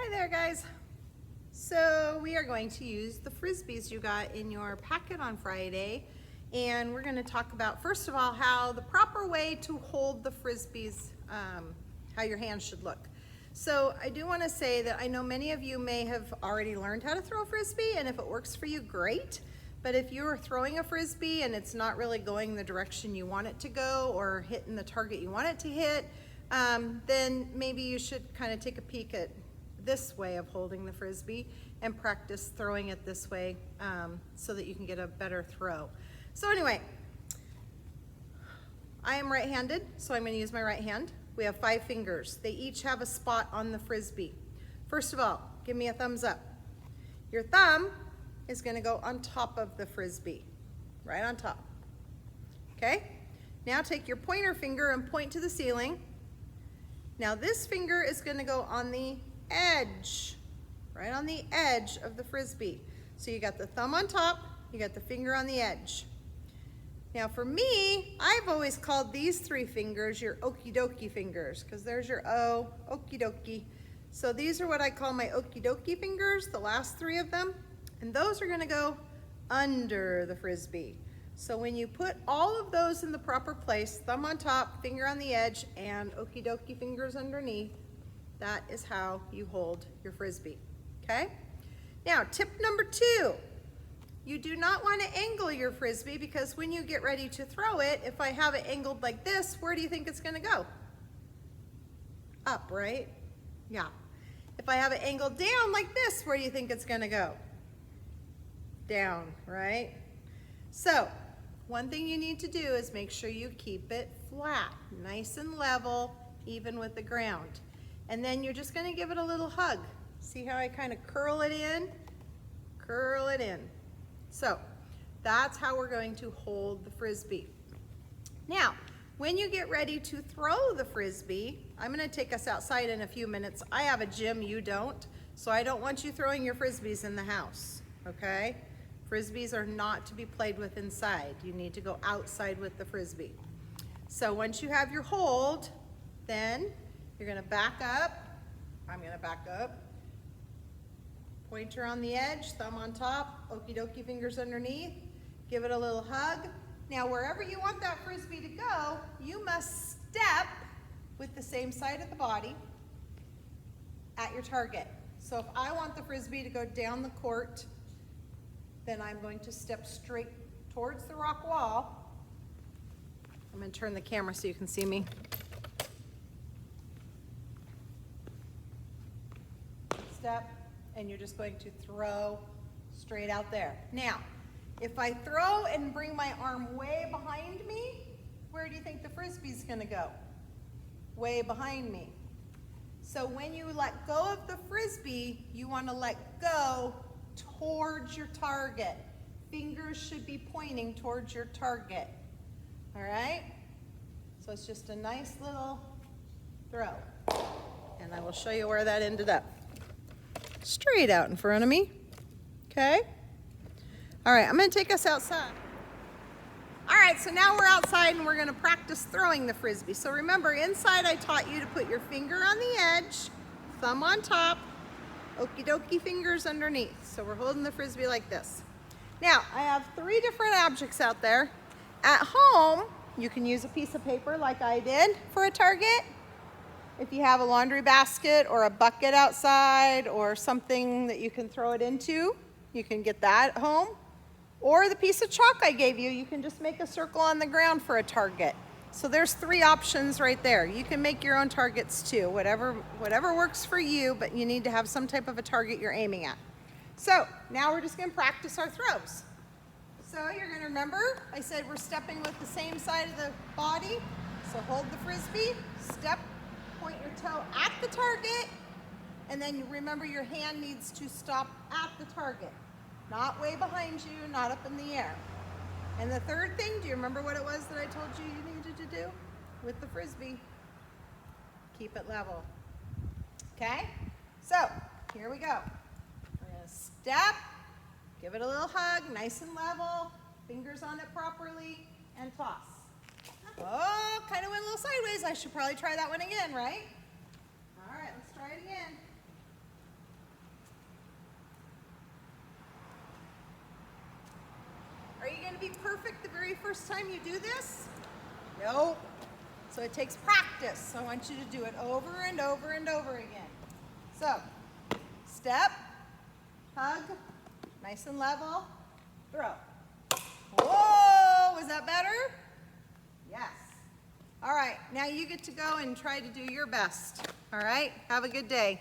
Hi there, guys. So we are going to use the Frisbees you got in your packet on Friday, and we're going to talk about, first of all, how the proper way to hold the Frisbees, how your hands should look. So I do want to say that I know many of you may have already learned how to throw a Frisbee, and if it works for you, great. But if you're throwing a Frisbee and it's not really going the direction you want it to go or hitting the target you want it to hit, then maybe you should kind of take a peek at this way of holding the Frisbee and practice throwing it this way so that you can get a better throw. So anyway, I am right-handed, so I'm going to use my right hand. We have 5 fingers. They each have a spot on the Frisbee. First of all, give me a thumbs up. Your thumb is going to go on top of the Frisbee, right on top. Okay? Now take your pointer finger and point to the ceiling. Now this finger is going to go on the edge, right on the edge of the Frisbee. So you got the thumb on top, you got the finger on the edge. Now for me, I've always called these 3 fingers your okie dokie fingers, because there's your O, okie dokie. So these are what I call my okie dokie fingers, the last 3 of them, and those are going to go under the Frisbee. So when you put all of those in the proper place, thumb on top, finger on the edge, and okie dokie fingers underneath, that is how you hold your Frisbee, okay? Now, tip number 2, you do not want to angle your Frisbee, because when you get ready to throw it, if I have it angled like this, where do you think it's going to go? Up, right? Yeah. If I have it angled down like this, where do you think it's going to go? Down, right? So, one thing you need to do is make sure you keep it flat, nice and level, even with the ground. And then you're just going to give it a little hug. See how I kind of curl it in? Curl it in. So that's how we're going to hold the Frisbee. Now, when you get ready to throw the Frisbee, I'm going to take us outside in a few minutes. I have a gym, you don't, so I don't want you throwing your Frisbees in the house, okay? Frisbees are not to be played with inside. You need to go outside with the Frisbee. So once you have your hold, then you're going to back up. I'm going to back up. Pointer on the edge, thumb on top, okie dokie fingers underneath. Give it a little hug. Now wherever you want that Frisbee to go, you must step with the same side of the body at your target. So if I want the Frisbee to go down the court, then I'm going to step straight towards the rock wall. I'm going to turn the camera so you can see me. Step, and you're just going to throw straight out there. Now, if I throw and bring my arm way behind me, where do you think the Frisbee's going to go? Way behind me. So when you let go of the Frisbee, you want to let go towards your target. Fingers should be pointing towards your target. All right? So it's just a nice little throw. And I will show you where that ended up. Straight out in front of me. Okay? All right, I'm going to take us outside. All right, so now we're outside and we're going to practice throwing the Frisbee. So remember, inside I taught you to put your finger on the edge, thumb on top, okie dokie fingers underneath. So we're holding the Frisbee like this. Now, I have 3 different objects out there. At home, you can use a piece of paper like I did for a target. If you have a laundry basket or a bucket outside or something that you can throw it into, you can get that at home. Or the piece of chalk I gave you, you can just make a circle on the ground for a target. So there's 3 options right there. You can make your own targets too, whatever works for you, but you need to have some type of a target you're aiming at. So now we're just going to practice our throws. So you're going to remember, I said we're stepping with the same side of the body. So hold the Frisbee, step, point your toe at the target, and then remember your hand needs to stop at the target. Not way behind you, not up in the air. And the third thing, do you remember what it was that I told you you needed to do with the Frisbee? Keep it level. Okay? So, here we go. We're going to step, give it a little hug, nice and level, fingers on it properly, and toss. Oh, kind of went a little sideways. I should probably try that one again, right? All right, let's try it again. going to be perfect the very first time you do this? Nope. So it takes practice. So I want you to do it over and over and over again. So, step, hug, nice and level, throw. Whoa, was that better? Yes. All right, now you get to go and try to do your best. All right, have a good day.